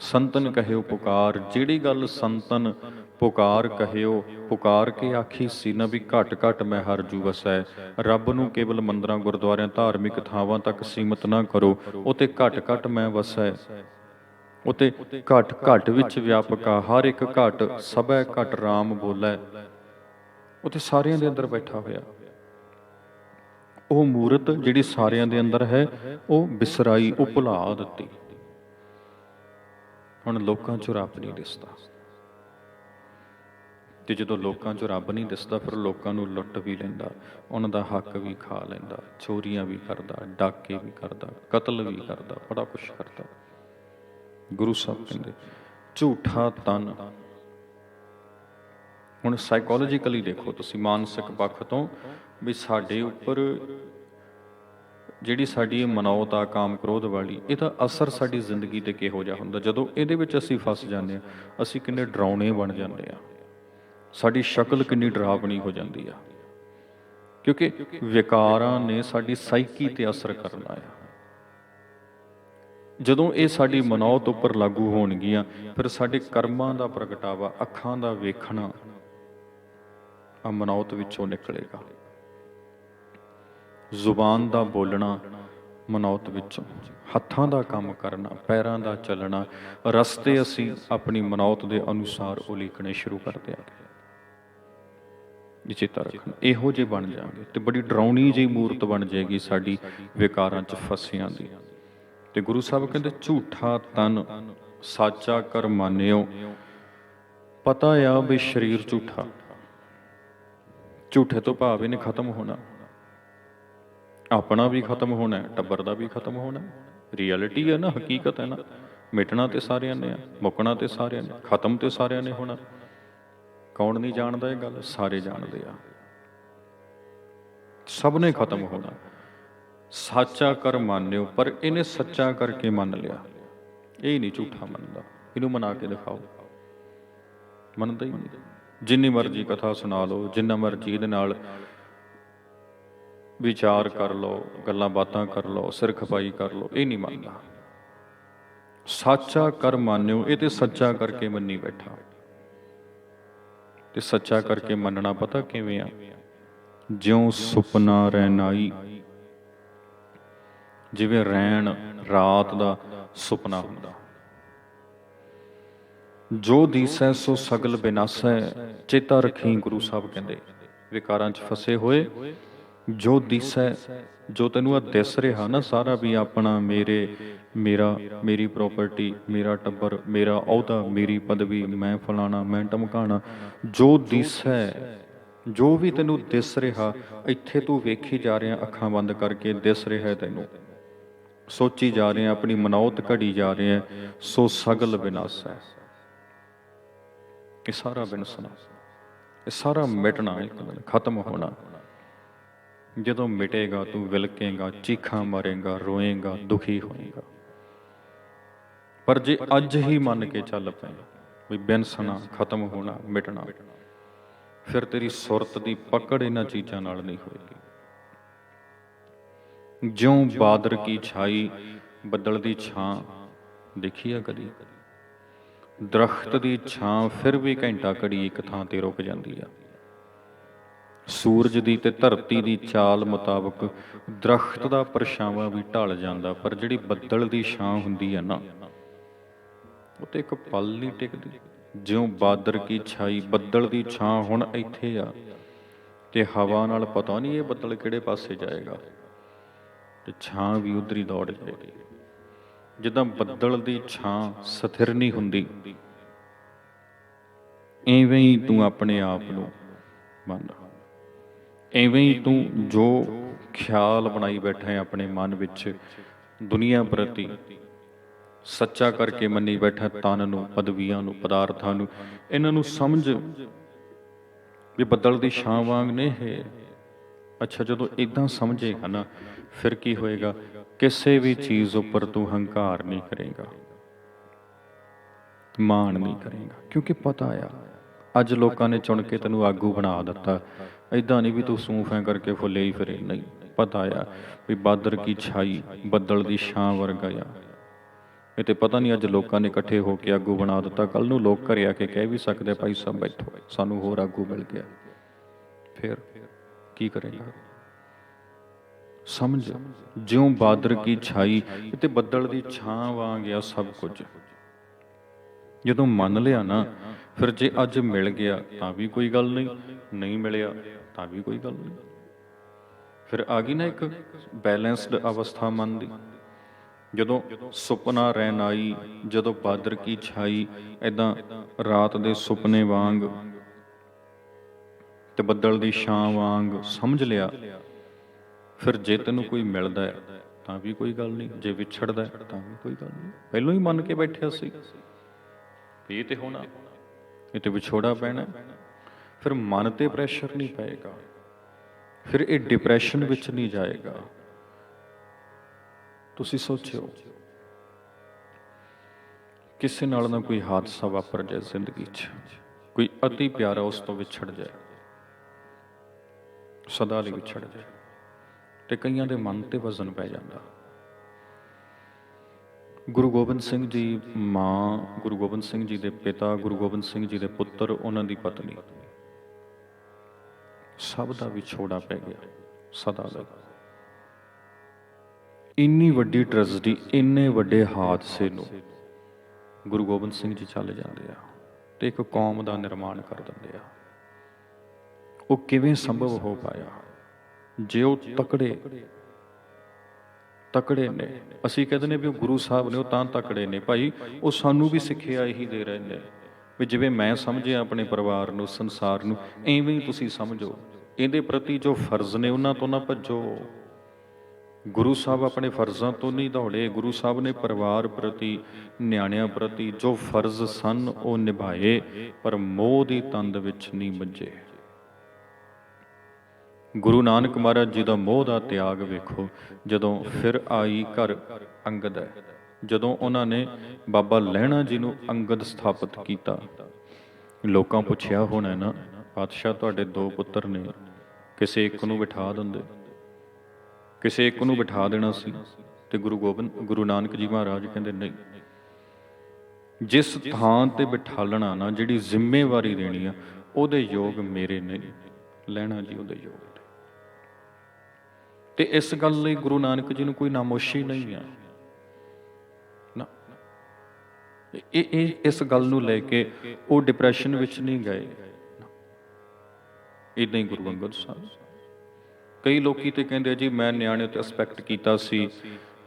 ਸੰਤਨ ਕਹਿਓ ਪੁਕਾਰ। ਜਿਹੜੀ ਗੱਲ ਸੰਤਨ ਪੁਕਾਰ ਕਹਿਓ, ਪੁਕਾਰ ਕੇ ਆਖੀ ਸੀ ਨਾ ਵੀ ਘਟ ਘਟ ਮੈਂ ਹਰ ਜੂ ਵਸੈ। ਰੱਬ ਨੂੰ ਕੇਵਲ ਮੰਦਰਾਂ ਗੁਰਦੁਆਰਿਆਂ ਧਾਰਮਿਕ ਥਾਵਾਂ ਤੱਕ ਸੀਮਤ ਨਾ ਕਰੋ, ਉਹ ਤੇ ਘਟ ਘਟ ਮੈਂ ਵਸੈ, ਉਹ ਤੇ ਘਟ ਘਟ ਵਿੱਚ ਵਿਆਪਕਾ। ਹਰ ਇੱਕ ਘਟ ਸਭੈ ਘਟ ਰਾਮ ਬੋਲੇ, ਉਹ ਤੇ ਸਾਰਿਆਂ ਦੇ ਅੰਦਰ ਬੈਠਾ ਹੋਇਆ। ਉਹ ਮੂਰਤ ਜਿਹੜੀ ਸਾਰਿਆਂ ਦੇ ਅੰਦਰ ਹੈ, ਉਹ ਬਿਸਰਾਈ, ਉਹ ਭੁਲਾ ਦਿੱਤੀ। ਹੁਣ ਲੋਕਾਂ 'ਚੋਂ ਰੱਬ ਨਹੀਂ ਦਿਸਦਾ, ਤੇ ਜਦੋਂ ਲੋਕਾਂ 'ਚੋਂ ਰੱਬ ਨਹੀਂ ਦਿਸਦਾ, ਫਿਰ ਲੋਕਾਂ ਨੂੰ ਲੁੱਟ ਵੀ ਲੈਂਦਾ, ਉਹਨਾਂ ਦਾ ਹੱਕ ਵੀ ਖਾ ਲੈਂਦਾ, ਚੋਰੀਆਂ ਵੀ ਕਰਦਾ, ਡਾਕੇ ਵੀ ਕਰਦਾ, ਕਤਲ ਵੀ ਕਰਦਾ, ਬੜਾ ਕੁਛ ਕਰਦਾ। ਗੁਰੂ ਸਾਹਿਬ ਕਹਿੰਦੇ ਝੂਠਾ ਤਨ। ਹੁਣ ਸਾਈਕੋਲੋਜੀਕਲੀ ਦੇਖੋ ਤੁਸੀਂ, ਮਾਨਸਿਕ ਪੱਖ ਤੋਂ, ਵੀ ਸਾਡੇ ਉੱਪਰ ਜਿਹੜੀ ਸਾਡੀ ਇਹ ਮਨੌਤ ਆ ਕਾਮ ਕ੍ਰੋਧ ਵਾਲੀ, ਇਹਦਾ ਅਸਰ ਸਾਡੀ ਜ਼ਿੰਦਗੀ 'ਤੇ ਕਿਹੋ ਜਿਹਾ ਹੁੰਦਾ। ਜਦੋਂ ਇਹਦੇ ਵਿੱਚ ਅਸੀਂ ਫਸ ਜਾਂਦੇ ਹਾਂ, ਅਸੀਂ ਕਿੰਨੇ ਡਰਾਉਣੇ ਬਣ ਜਾਂਦੇ ਹਾਂ, ਸਾਡੀ ਸ਼ਕਲ ਕਿੰਨੀ ਡਰਾਵਣੀ ਹੋ ਜਾਂਦੀ ਆ, ਕਿਉਂਕਿ ਵਿਕਾਰਾਂ ਨੇ ਸਾਡੀ ਸਾਈਕੀ 'ਤੇ ਅਸਰ ਕਰਨਾ ਆ। ਜਦੋਂ ਇਹ ਸਾਡੀ ਮਨੌਤ ਉੱਪਰ ਲਾਗੂ ਹੋਣਗੀਆਂ, ਫਿਰ ਸਾਡੇ ਕਰਮਾਂ ਦਾ ਪ੍ਰਗਟਾਵਾ, ਅੱਖਾਂ ਦਾ ਵੇਖਣਾ ਆ ਮਨੌਤ ਵਿੱਚੋਂ ਨਿਕਲੇਗਾ, ਜ਼ੁਬਾਨ ਦਾ ਬੋਲਣਾ ਮਨੌਤ ਵਿੱਚੋਂ, ਹੱਥਾਂ ਦਾ ਕੰਮ ਕਰਨਾ, ਪੈਰਾਂ ਦਾ ਚੱਲਣਾ, ਰਸਤੇ ਅਸੀਂ ਆਪਣੀ ਮਨੌਤ ਦੇ ਅਨੁਸਾਰ ਉਲੀਕਣੇ ਸ਼ੁਰੂ ਕਰ ਦਿਆਂਗੇ। ਚੇਤਾ ਰੱਖਣਾ, ਇਹੋ ਜਿਹੇ ਬਣ ਜਾਵਾਂਗੇ ਤੇ ਬੜੀ ਡਰਾਉਣੀ ਜਿਹੀ ਮੂਰਤ ਬਣ ਜਾਏਗੀ ਸਾਡੀ ਵਿਕਾਰਾਂ 'ਚ ਫਸਿਆਂ ਦੀ। ਤੇ ਗੁਰੂ ਸਾਹਿਬ ਕਹਿੰਦੇ ਝੂਠਾ ਤਨ ਸਾਚਾ ਕਰ ਮਾਨਿਓ, ਪਤਾ ਆ ਵੀ ਸਰੀਰ ਝੂਠਾ, ਝੂਠੇ ਤੋਂ ਭਾਵ ਇਹਨੇ ਖਤਮ ਹੋਣਾ, ਆਪਣਾ ਵੀ ਖਤਮ ਹੋਣਾ, ਟੱਬਰ ਦਾ ਵੀ ਖਤਮ ਹੋਣਾ। ਰਿਐਲਿਟੀ ਹੈ ਨਾ, ਹਕੀਕਤ ਹੈ ਨਾ, ਮਿਟਣਾ ਤੇ ਸਾਰਿਆਂ ਨੇ ਆ, ਮੁੱਕਣਾ ਤੇ ਸਾਰਿਆਂ ਨੇ, ਖਤਮ ਤੇ ਸਾਰਿਆਂ ਨੇ ਹੋਣਾ। ਕੌਣ ਨਹੀਂ ਜਾਣਦਾ ਇਹ ਗੱਲ? ਸਾਰੇ ਜਾਣਦੇ ਆ, ਸਭ ਨੇ ਖਤਮ ਹੋਣਾ। ਸਾਚਾ ਕਰ ਮੰਨਿਓ, ਪਰ ਇਹਨੇ ਸੱਚਾ ਕਰਕੇ ਮੰਨ ਲਿਆ, ਇਹ ਨਹੀਂ ਝੂਠਾ ਮੰਨਦਾ। ਇਹਨੂੰ ਮਨਾ ਕੇ ਦਿਖਾਓ, ਮੰਨਦਾ ਹੀ ਨਹੀਂ। ਜਿੰਨੀ ਮਰਜ਼ੀ ਕਥਾ ਸੁਣਾ ਲਓ, ਜਿੰਨਾ ਮਰਜ਼ੀ ਇਹਦੇ ਨਾਲ ਵਿਚਾਰ ਕਰ ਲਓ, ਗੱਲਾਂ ਬਾਤਾਂ ਕਰ ਲਓ, ਸਿਰ ਖਪਾਈ ਕਰ ਲਓ, ਇਹ ਨਹੀਂ ਮੰਨਦਾ। ਸਾਚਾ ਕਰ ਮੰਨਿਓ, ਇਹ ਤੇ ਸੱਚਾ ਕਰਕੇ ਮੰਨੀ ਬੈਠਾ। ਤੇ ਸੱਚਾ ਕਰਕੇ ਮੰਨਣਾ ਪਤਾ ਕਿਵੇਂ ਆ? ਜਿਉਂ ਸੁਪਨਾ ਰੈਨਾਈ, ਜਿਵੇਂ ਰੈਣ ਰਾਤ ਦਾ ਸੁਪਨਾ ਹੁੰਦਾ। ਜੋ ਦੀਸੈ ਸੋ ਸਗਲ ਬਿਨਾਸੈ, ਚੇਤਾ ਰੱਖੀ ਗੁਰੂ ਸਾਹਿਬ ਕਹਿੰਦੇ, ਵਿਕਾਰਾਂ 'ਚ ਫਸੇ ਹੋਏ, ਜੋ ਦਿਸੈ, ਜੋ ਤੈਨੂੰ ਆ ਦਿਸ ਰਿਹਾ ਨਾ ਸਾਰਾ, ਵੀ ਆਪਣਾ, ਮੇਰਾ, ਮੇਰੀ ਪ੍ਰਾਪਰਟੀ, ਮੇਰਾ ਟੱਬਰ, ਮੇਰਾ ਅਹੁਦਾ, ਮੇਰੀ ਪਦਵੀ, ਮੈਂ ਫਲਾਣਾ, ਮੈਂ ਟਮਕਾਣਾ, ਜੋ ਦਿਸੈ, ਜੋ ਵੀ ਤੈਨੂੰ ਦਿਸ ਰਿਹਾ, ਇੱਥੇ ਤੂੰ ਵੇਖੀ ਜਾ ਰਿਹਾ, ਅੱਖਾਂ ਬੰਦ ਕਰਕੇ ਦਿਸ ਰਿਹਾ ਤੈਨੂੰ, ਸੋਚੀ ਜਾ ਰਿਹਾ, ਆਪਣੀ ਮਨੌਤ ਘੜੀ ਜਾ ਰਿਹਾ, ਸੋ ਸਗਲ ਵਿਨਾਸੈ, ਇਹ ਸਾਰਾ ਵਿਨਸਣਾ, ਇਹ ਸਾਰਾ ਮਿਟਣਾ, ਇੱਕ ਦਿਨ ਖਤਮ ਹੋਣਾ। ਜਦੋਂ ਮਿਟੇਗਾ ਤੂੰ ਵਿਲਕੇਗਾ, ਚੀਖਾਂ ਮਾਰੇਗਾ, ਰੋਏਗਾ, ਦੁਖੀ ਹੋਏਗਾ। ਪਰ ਜੇ ਅੱਜ ਹੀ ਮੰਨ ਕੇ ਚੱਲ ਪਏ ਵੀ ਵਿਨਸਣਾ, ਖਤਮ ਹੋਣਾ, ਮਿਟਣਾ, ਫਿਰ ਤੇਰੀ ਸੁਰਤ ਦੀ ਪਕੜ ਇਹਨਾਂ ਚੀਜ਼ਾਂ ਨਾਲ ਨਹੀਂ ਹੋਏਗੀ। ਜਿਉਂ ਬਾਦਰ ਕੀ ਛਾਈ, ਬੱਦਲ ਦੀ ਛਾਂ ਦੇਖੀ ਆ ਕਦੀ? ਦਰਖਤ ਦੀ ਛਾਂ ਫਿਰ ਵੀ ਘੰਟਾ ਘੜੀ ਇੱਕ ਥਾਂ ਤੇ ਰੁਕ ਜਾਂਦੀ ਆ। ਸੂਰਜ ਦੀ ਤੇ ਧਰਤੀ ਦੀ ਚਾਲ ਮੁਤਾਬਕ ਦਰਖਤ ਦਾ ਪਰਛਾਵਾਂ ਵੀ ਢਲ ਜਾਂਦਾ, ਪਰ ਜਿਹੜੀ ਬੱਦਲ ਦੀ ਛਾਂ ਹੁੰਦੀ ਹੈ ਨਾ, ਉਹ ਤੇ ਇੱਕ ਪਲ ਨਹੀਂ ਟਿਕਦੀ। ਜਿਉਂ ਬਾਦਰ ਕੀ ਛਾਈ, ਬੱਦਲ ਦੀ ਛਾਂ ਹੁਣ ਇੱਥੇ ਆ ਤੇ ਹਵਾ ਨਾਲ ਪਤਾ ਨਹੀਂ ਇਹ ਬੱਦਲ ਕਿਹੜੇ ਪਾਸੇ ਜਾਏਗਾ, ਤੇ ਛਾਂ ਵੀ ਉੱਧਰ ਹੀ ਦੌੜ ਜਾਏਗੀ। ਜਿੱਦਾਂ ਬੱਦਲ ਦੀ ਛਾਂ ਸਥਿਰ ਨਹੀਂ ਹੁੰਦੀ, ਐਵੇਂ ਹੀ ਤੂੰ ਆਪਣੇ ਆਪ ਨੂੰ ਮੰਨ, ਐਵੇਂ ਹੀ ਤੂੰ ਜੋ ਖਿਆਲ ਬਣਾਈ ਬੈਠਾ ਹੈ ਆਪਣੇ ਮਨ ਵਿੱਚ ਦੁਨੀਆ ਪ੍ਰਤੀ, ਸੱਚਾ ਕਰਕੇ ਮੰਨੀ ਬੈਠਾ, ਤਨ ਨੂੰ, ਪਦਵੀਆਂ ਨੂੰ, ਪਦਾਰਥਾਂ ਨੂੰ, ਇਹਨਾਂ ਨੂੰ ਸਮਝ ਵੀ ਬੱਦਲ ਦੀ ਛਾਂ ਵਾਂਗ ਨੇ ਇਹ। ਅੱਛਾ, ਜਦੋਂ ਇੱਦਾਂ ਸਮਝੇਗਾ ਨਾ, ਫਿਰ ਕੀ ਹੋਏਗਾ? ਕਿਸੇ ਵੀ ਚੀਜ਼ ਉੱਪਰ ਤੂੰ ਹੰਕਾਰ ਨਹੀਂ ਕਰੇਗਾ, ਮਾਣ ਨਹੀਂ ਕਰੇਗਾ, ਕਿਉਂਕਿ ਪਤਾ ਆ ਅੱਜ ਲੋਕਾਂ ਨੇ ਚੁਣ ਕੇ ਤੈਨੂੰ ਆਗੂ ਬਣਾ ਦਿੱਤਾ, ਇੱਦਾਂ ਨਹੀਂ ਵੀ ਤੂੰ ਸੂਫ ਐਂ ਕਰਕੇ ਫੁੱਲੇ ਹੀ ਫਿਰੇ, ਨਹੀਂ, ਪਤਾ ਆ ਵੀ ਬਾਦਰ ਕੀ ਛਾਈ ਬੱਦਲ ਦੀ ਛਾਂ ਵਰਗਾ ਆ। ਇਹ ਤੇ ਪਤਾ ਨਹੀਂ ਅੱਜ ਲੋਕਾਂ ਨੇ ਇਕੱਠੇ ਹੋ ਕੇ ਆਗੂ ਬਣਾ ਦਿੱਤਾ, ਕੱਲ ਨੂੰ ਲੋਕ ਘਰੇ ਆ ਕੇ ਕਹਿ ਵੀ ਸਕਦੇ ਭਾਈ ਸਾਹਿਬ ਬੈਠੋ ਸਾਨੂੰ ਹੋਰ ਆਗੂ ਮਿਲ ਗਿਆ, ਫਿਰ ਕੀ ਕਰੇਗਾ? ਸਮਝ, ਜਿਉਂ ਬਾਦਰ ਕੀ ਛਾਈ, ਤੇ ਬੱਦਲ ਦੀ ਛਾਂ ਵਾਂਗ ਆ ਸਭ ਕੁਝ। ਜਦੋਂ ਮੰਨ ਲਿਆ ਨਾ, ਫਿਰ ਜੇ ਅੱਜ ਮਿਲ ਗਿਆ ਤਾਂ ਵੀ ਕੋਈ ਗੱਲ ਨਹੀਂ, ਨਹੀਂ ਮਿਲਿਆ ਤਾਂ ਵੀ ਕੋਈ ਗੱਲ ਨਹੀਂ। ਫਿਰ ਆ ਗਈ ਨਾ ਇੱਕ ਬੈਲੈਂਸਡ ਅਵਸਥਾ ਮਨ ਦੀ। ਜਦੋਂ ਸੁਪਨਾ ਰਹਿਣ ਆਈ, ਜਦੋਂ ਬਾਦਰ ਕੀ ਛਾਈ, ਏਦਾਂ ਰਾਤ ਦੇ ਸੁਪਨੇ ਵਾਂਗ ਤੇ ਬੱਦਲ ਦੀ ਛਾਂ ਵਾਂਗ ਸਮਝ ਲਿਆ, ਫਿਰ ਜੇ ਤੈਨੂੰ ਕੋਈ ਮਿਲਦਾ ਹੈ ਤਾਂ ਵੀ ਕੋਈ ਗੱਲ ਨਹੀਂ, ਜੇ ਵਿਛੜਦਾ ਤਾਂ ਵੀ ਕੋਈ ਗੱਲ ਨਹੀਂ। ਪਹਿਲਾਂ ਹੀ ਮੰਨ ਕੇ ਬੈਠਿਆ ਸੀ ਇਹ ਤੇ ਹੋਣਾ, ਇਹ ਤੇ ਵਿਛੋੜਾ ਪੈਣਾ, ਫਿਰ ਮਨ ਤੇ ਪ੍ਰੈਸ਼ਰ ਨਹੀਂ ਪਏਗਾ, ਫਿਰ ਇਹ ਡਿਪਰੈਸ਼ਨ ਵਿੱਚ ਨਹੀਂ ਜਾਏਗਾ। ਤੁਸੀਂ ਸੋਚਿਓ, ਕਿਸੇ ਨਾਲ ਨਾ ਕੋਈ ਹਾਦਸਾ ਵਾਪਰ ਜਾਏ ਜ਼ਿੰਦਗੀ 'ਚ, ਕੋਈ ਅਤੀ ਪਿਆਰਾ ਉਸ ਤੋਂ ਵਿਛੜ ਜਾਏ, ਸਦਾ ਲਈ ਵਿਛੜ ਜਾਏ, ਤੇ ਕਈਆਂ ਦੇ ਮਨ ਤੇ ਵਜ਼ਨ ਪੈ ਜਾਂਦਾ। ਗੁਰੂ ਗੋਬਿੰਦ ਸਿੰਘ ਜੀ ਮਾਂ, ਗੁਰੂ ਗੋਬਿੰਦ ਸਿੰਘ ਜੀ ਦੇ ਪਿਤਾ, ਗੁਰੂ ਗੋਬਿੰਦ ਸਿੰਘ ਜੀ ਦੇ ਪੁੱਤਰ, ਉਹਨਾਂ ਦੀ ਪਤਨੀ, ਸਭ ਦਾ ਵਿਛੋੜਾ ਪੈ ਗਿਆ ਸਦਾ ਲਈ। ਇੰਨੀ ਵੱਡੀ ਟ੍ਰੈਜਡੀ, ਇੰਨੇ ਵੱਡੇ ਹਾਦਸੇ ਨੂੰ ਗੁਰੂ ਗੋਬਿੰਦ ਸਿੰਘ ਜੀ ਚੱਲ ਜਾਂਦੇ ਆ ਤੇ ਇੱਕ ਕੌਮ ਦਾ ਨਿਰਮਾਣ ਕਰ ਦਿੰਦੇ ਆ। ਉਹ ਕਿਵੇਂ ਸੰਭਵ ਹੋ ਪਾਇਆ? ਜੇ ਉਹ ਤਕੜੇ ਨੇ, ਅਸੀਂ ਕਹਿੰਦੇ ਨੇ ਵੀ ਉਹ ਗੁਰੂ ਸਾਹਿਬ ਨੇ, ਉਹ ਤਾਂ ਤਕੜੇ ਨੇ ਭਾਈ, ਉਹ ਸਾਨੂੰ ਵੀ ਸਿੱਖਿਆ ਇਹੀ ਦੇ ਰਹੇ ਨੇ ਵੀ ਜਿਵੇਂ ਮੈਂ ਸਮਝਿਆ ਆਪਣੇ ਪਰਿਵਾਰ ਨੂੰ, ਸੰਸਾਰ ਨੂੰ, ਐਵੇਂ ਹੀ ਤੁਸੀਂ ਸਮਝੋ। ਇਹਦੇ ਪ੍ਰਤੀ ਜੋ ਫਰਜ਼ ਨੇ ਉਹਨਾਂ ਤੋਂ ਨਾ ਭੱਜੋ। ਗੁਰੂ ਸਾਹਿਬ ਆਪਣੇ ਫਰਜ਼ਾਂ ਤੋਂ ਨਹੀਂ ਦੌੜੇ, ਗੁਰੂ ਸਾਹਿਬ ਨੇ ਪਰਿਵਾਰ ਪ੍ਰਤੀ, ਨਿਆਣਿਆਂ ਪ੍ਰਤੀ ਜੋ ਫਰਜ਼ ਸਨ ਉਹ ਨਿਭਾਏ, ਪਰ ਮੋਹ ਦੀ ਤੰਦ ਵਿੱਚ ਨਹੀਂ ਬੱਝੇ। ਗੁਰੂ ਨਾਨਕ ਮਹਾਰਾਜ ਜੀ ਦਾ ਮੋਹ ਦਾ ਤਿਆਗ ਵੇਖੋ। ਜਦੋਂ ਫਿਰ ਆਈ ਘਰ ਅੰਗਦ ਹੈ, ਜਦੋਂ ਉਹਨਾਂ ਨੇ ਬਾਬਾ ਲਹਿਣਾ ਜੀ ਨੂੰ ਅੰਗਦ ਸਥਾਪਿਤ ਕੀਤਾ, ਲੋਕਾਂ ਪੁੱਛਿਆ ਹੋਣਾ ਨਾ, ਪਾਤਸ਼ਾਹ ਤੁਹਾਡੇ 2 ਪੁੱਤਰ ਨੇ, ਕਿਸੇ ਇੱਕ ਨੂੰ ਬਿਠਾ ਦਿੰਦੇ, ਕਿਸੇ ਇੱਕ ਨੂੰ ਬਿਠਾ ਦੇਣਾ ਸੀ। ਤੇ ਗੁਰੂ ਨਾਨਕ ਜੀ ਮਹਾਰਾਜ ਕਹਿੰਦੇ ਨਹੀਂ, ਜਿਸ ਥਾਂ ਤੇ ਬਿਠਾਲਣਾ ਨਾ, ਜਿਹੜੀ ਜ਼ਿੰਮੇਵਾਰੀ ਦੇਣੀ ਆ, ਉਹਦੇ ਯੋਗ ਮੇਰੇ ਨਹੀਂ, ਲਹਿਣਾ ਜੀ ਉਹਦੇ ਯੋਗ। ਤੇ ਇਸ ਗੱਲ ਲਈ ਗੁਰੂ ਨਾਨਕ ਜੀ ਨੂੰ ਕੋਈ ਨਾਮੋਸ਼ੀ ਨਹੀਂ ਆ ਨਾ, ਇਹ ਇਸ ਗੱਲ ਨੂੰ ਲੈ ਕੇ ਉਹ ਡਿਪਰੈਸ਼ਨ ਵਿੱਚ ਨਹੀਂ ਗਏ। ਇੱਦਾਂ ਹੀ ਗੁਰੂ ਅੰਗਦ ਸਾਹਿਬ, ਕਈ ਲੋਕੀ ਤੇ ਕਹਿੰਦੇ ਜੀ ਮੈਂ ਨਿਆਣੇ ਤੇ ਐਕਸਪੈਕਟ ਕੀਤਾ ਸੀ,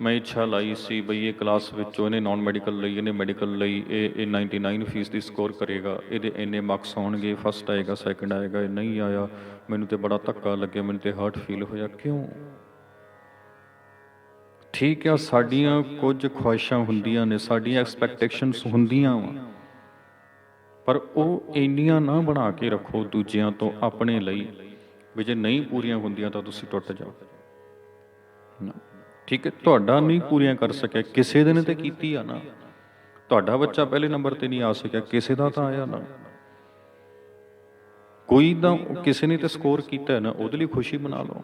ਮੈਂ ਇੱਛਾ ਲਾਈ ਸੀ ਬਈ ਇਹ ਕਲਾਸ ਵਿੱਚੋਂ ਇਹਨੇ ਨਾਨ ਮੈਡੀਕਲ ਲਈ, ਇਹਨੇ ਮੈਡੀਕਲ ਲਈ, ਇਹ 99% ਦੀ ਸਕੋਰ ਕਰੇਗਾ, ਇਹਦੇ ਇੰਨੇ ਮਾਰਕਸ ਆਉਣਗੇ, ਫਸਟ ਆਏਗਾ, ਸੈਕਿੰਡ ਆਏਗਾ, ਇਹ ਨਹੀਂ ਆਇਆ, ਮੈਨੂੰ ਤੇ ਬੜਾ ਧੱਕਾ ਲੱਗਿਆ, ਮੈਨੂੰ ਤੇ ਹਰਟ ਫੀਲ ਹੋਇਆ। ਕਿਉਂ? ਠੀਕ ਆ, ਸਾਡੀਆਂ ਕੁਝ ਖੁਆਇਸ਼ਾਂ ਹੁੰਦੀਆਂ ਨੇ, ਸਾਡੀਆਂ ਐਕਸਪੈਕਟੇਸ਼ਨਸ ਹੁੰਦੀਆਂ ਵਾ, ਪਰ ਉਹ ਇੰਨੀਆਂ ਨਾ ਬਣਾ ਕੇ ਰੱਖੋ ਦੂਜਿਆਂ ਤੋਂ ਆਪਣੇ ਲਈ ਵੀ ਜੇ ਨਹੀਂ ਪੂਰੀਆਂ ਹੁੰਦੀਆਂ ਤਾਂ ਤੁਸੀਂ ਟੁੱਟ ਜਾਓ। ਠੀਕ ਹੈ, ਤੁਹਾਡਾ ਨਹੀਂ ਪੂਰੀਆਂ ਕਰ ਸਕਿਆ, ਕਿਸੇ ਦੇ ਨੇ ਤੇ ਕੀਤੀ ਆ ਨਾ। ਤੁਹਾਡਾ ਬੱਚਾ ਪਹਿਲੇ ਨੰਬਰ ਤੇ ਨਹੀਂ ਆ ਸਕਿਆ, ਕਿਸੇ ਦਾ ਤਾਂ ਆਇਆ ਨਾ। ਕੋਈ ਤਾਂ ਕਿਸੇ ਨੇ ਤੇ ਸਕੋਰ ਕੀਤਾ ਨਾ, ਉਹਦੇ ਲਈ ਖੁਸ਼ੀ ਮਨਾ ਲਓ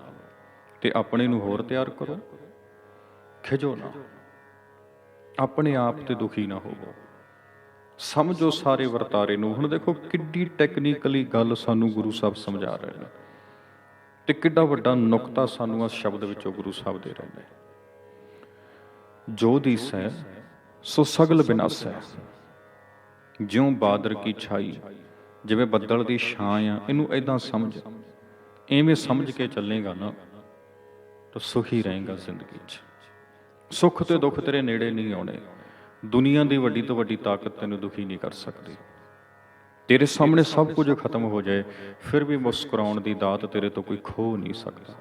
ਤੇ ਆਪਣੇ ਨੂੰ ਹੋਰ ਤਿਆਰ ਕਰੋ। ਖਿਜੋ ਨਾ, ਆਪਣੇ ਆਪ ਤੇ ਦੁਖੀ ਨਾ ਹੋਵੋ, ਸਮਝੋ ਸਾਰੇ ਵਰਤਾਰੇ ਨੂੰ। ਹੁਣ ਦੇਖੋ ਕਿੱਡੀ ਟੈਕਨੀਕਲੀ ਗੱਲ ਸਾਨੂੰ ਗੁਰੂ ਸਾਹਿਬ ਸਮਝਾ ਰਹੇ ਨੇ, ਤੇ ਕਿੱਡਾ ਵੱਡਾ ਨੁਕਤਾ ਸਾਨੂੰ ਇਸ ਸ਼ਬਦ ਵਿੱਚੋਂ ਗੁਰੂ ਸਾਹਿਬ ਦੇ ਰਹੇ ਨੇ। ਜੋ ਦੀਸੈ ਸੋ ਸਗਲ ਬਿਨਾਸੈ, ਜਿਉਂ ਬਾਦਰ ਕੀ ਛਾਈ, ਜਿਵੇਂ ਬੱਦਲ ਦੀ ਛਾਂ ਆ, ਇਹਨੂੰ ਏਦਾਂ ਸਮਝ, ਐਵੇਂ ਸਮਝ ਕੇ ਚੱਲੇਗਾ ਨਾ ਤਾਂ ਸੁਖੀ ਰਹੇਗਾ ਜ਼ਿੰਦਗੀ 'ਚ। ਸੁੱਖ ਤੇ ਦੁੱਖ ਤੇਰੇ ਨੇੜੇ ਨਹੀਂ ਆਉਣੇ। ਦੁਨੀਆ ਦੀ ਵੱਡੀ ਤੋਂ ਵੱਡੀ ਤਾਕਤ ਤੈਨੂੰ ਦੁਖੀ ਨਹੀਂ ਕਰ ਸਕਦੀ। ਤੇਰੇ ਸਾਹਮਣੇ ਸਭ ਕੁਝ ਖਤਮ ਹੋ ਜਾਏ, ਫਿਰ ਵੀ ਮੁਸਕਰਾਉਣ ਦੀ ਦਾਤ ਤੇਰੇ ਤੋਂ ਕੋਈ ਖੋਹ ਨਹੀਂ ਸਕਦਾ,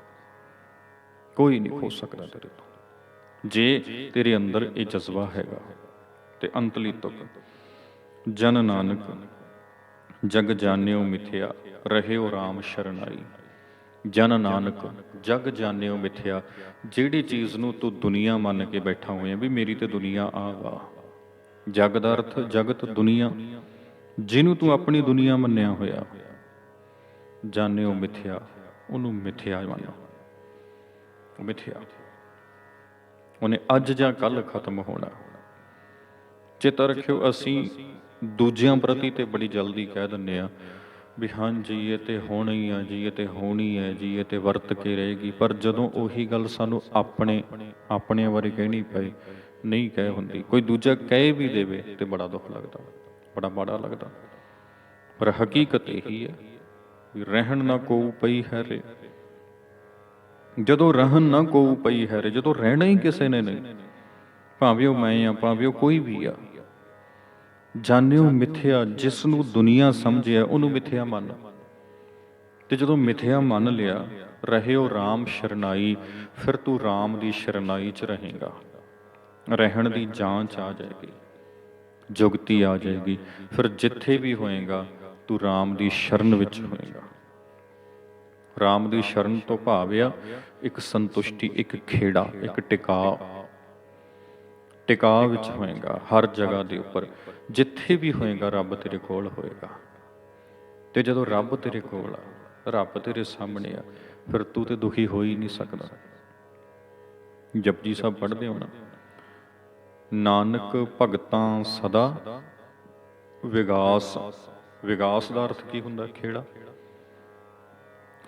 ਕੋਈ ਨਹੀਂ ਖੋ ਸਕਦਾ ਤੇਰੇ ਤੋਂ, ਜੇ ਤੇਰੇ ਅੰਦਰ ਇਹ ਜਜ਼ਬਾ ਹੈਗਾ। ਤੇ ਅੰਤਲੀ ਤੁਕ, ਜਨ ਨਾਨਕ ਜਗ ਜਾਣਿਓ ਮਿਥਿਆ, ਰਹਿਓ ਰਾਮ ਸ਼ਰਨਾਈ। ਜਨ ਨਾਨਕ ਜਗ ਜਾਣਿਓ ਮਿਥਿਆ, ਜਿਹੜੀ ਚੀਜ਼ ਨੂੰ ਤੂੰ ਦੁਨੀਆ ਮੰਨ ਕੇ ਬੈਠਾ ਹੋਇਆ ਵੀ ਮੇਰੀ ਤੇ ਦੁਨੀਆ ਆ ਵਾ, ਜਗ ਦਾ ਅਰਥ ਜਗਤ ਦੁਨੀਆ, ਜਿਹਨੂੰ ਤੂੰ ਆਪਣੀ ਦੁਨੀਆ ਮੰਨਿਆ ਹੋਇਆ, ਜਾਣਿਓ ਮਿਥਿਆ, ਉਹਨੂੰ ਮਿਥਿਆ ਮੰਨੋ। ਮਿਥਿਆ ਉਹਨੇ ਅੱਜ ਜਾਂ ਕੱਲ੍ਹ ਖਤਮ ਹੋਣਾ। ਚੇਤਾ ਰੱਖਿਓ, ਅਸੀਂ ਦੂਜਿਆਂ ਪ੍ਰਤੀ ਤੇ ਬੜੀ ਜਲਦੀ ਕਹਿ ਦਿੰਦੇ ਹਾਂ ਵੀ ਹਾਂਜੀ ਇਹ ਤੇ ਹੋਣਾ ਹੀ ਆ ਜੀ, ਇਹ ਤੇ ਹੋਣੀ ਹੈ ਜੀ, ਇਹ ਤੇ ਵਰਤ ਕੇ ਰਹੇਗੀ। ਪਰ ਜਦੋਂ ਉਹੀ ਗੱਲ ਸਾਨੂੰ ਆਪਣਿਆਂ ਬਾਰੇ ਕਹਿਣੀ ਪਏ, ਨਹੀਂ ਕਹਿ ਹੁੰਦੀ। ਕੋਈ ਦੂਜਾ ਕਹਿ ਵੀ ਦੇਵੇ ਤੇ ਬੜਾ ਦੁੱਖ ਲੱਗਦਾ, ਬੜਾ ਮਾੜਾ ਲੱਗਦਾ। ਪਰ ਹਕੀਕਤ ਇਹੀ ਹੈ ਵੀ ਰਹਿਣ ਨਾ ਕੋਊ ਪਈ ਹੈ ਰੇ। ਜਦੋਂ ਰਹਿਣ ਨਾ ਕੋਊ ਪਈ ਹੈ ਰੇ, ਜਦੋਂ ਰਹਿਣਾ ਹੀ ਕਿਸੇ ਨੇ ਨਹੀਂ, ਭਾਵੇਂ ਉਹ ਮੈਂ ਆ ਭਾਵੇਂ ਉਹ ਕੋਈ ਵੀ ਆ, ਜਾਣਿਓ ਮਿਥਿਆ, ਜਿਸ ਨੂੰ ਦੁਨੀਆ ਸਮਝਿਆ ਉਹਨੂੰ ਮਿਥਿਆ ਮੰਨ। ਤੇ ਜਦੋਂ ਮਿਥਿਆ ਮੰਨ ਲਿਆ, ਰਹਿਓ ਰਾਮ ਸ਼ਰਨਾਈ, ਫਿਰ ਤੂੰ ਰਾਮ ਦੀ ਸ਼ਰਨਾਈ 'ਚ ਰਹੇਗਾ। ਰਹਿਣ ਦੀ ਜਾਂਚ ਆ ਜਾਏਗੀ, ਜੁਗਤੀ ਆ ਜਾਏਗੀ। ਫਿਰ ਜਿੱਥੇ ਵੀ ਹੋਏਗਾ ਤੂੰ ਰਾਮ ਦੀ ਸ਼ਰਨ ਵਿੱਚ ਹੋਏਗਾ। ਰਾਮ ਦੀ ਸ਼ਰਨ ਤੋਂ ਭਾਵ ਆ ਇੱਕ ਸੰਤੁਸ਼ਟੀ, ਇੱਕ ਖੇੜਾ, ਇੱਕ ਟਿਕਾਅ ਵਿੱਚ ਹੋਏਗਾ। ਹਰ ਜਗ੍ਹਾ ਦੇ ਉੱਪਰ ਜਿੱਥੇ ਵੀ ਹੋਏਗਾ ਰੱਬ ਤੇਰੇ ਕੋਲ ਹੋਏਗਾ। ਤੇ ਜਦੋਂ ਰੱਬ ਤੇਰੇ ਕੋਲ ਆ, ਰੱਬ ਤੇਰੇ ਸਾਹਮਣੇ ਆ, ਫਿਰ ਤੂੰ ਤੇ ਦੁਖੀ ਹੋ ਹੀ ਨਹੀਂ ਸਕਦਾ। ਜਪਜੀ ਸਾਹਿਬ ਪੜ੍ਹਦੇ ਹੋ ਨਾ, ਨਾਨਕ ਭਗਤਾਂ ਸਦਾ ਵਿਗਾਸ। ਵਿਗਾਸ ਦਾ ਅਰਥ ਕੀ ਹੁੰਦਾ? ਖੇੜਾ।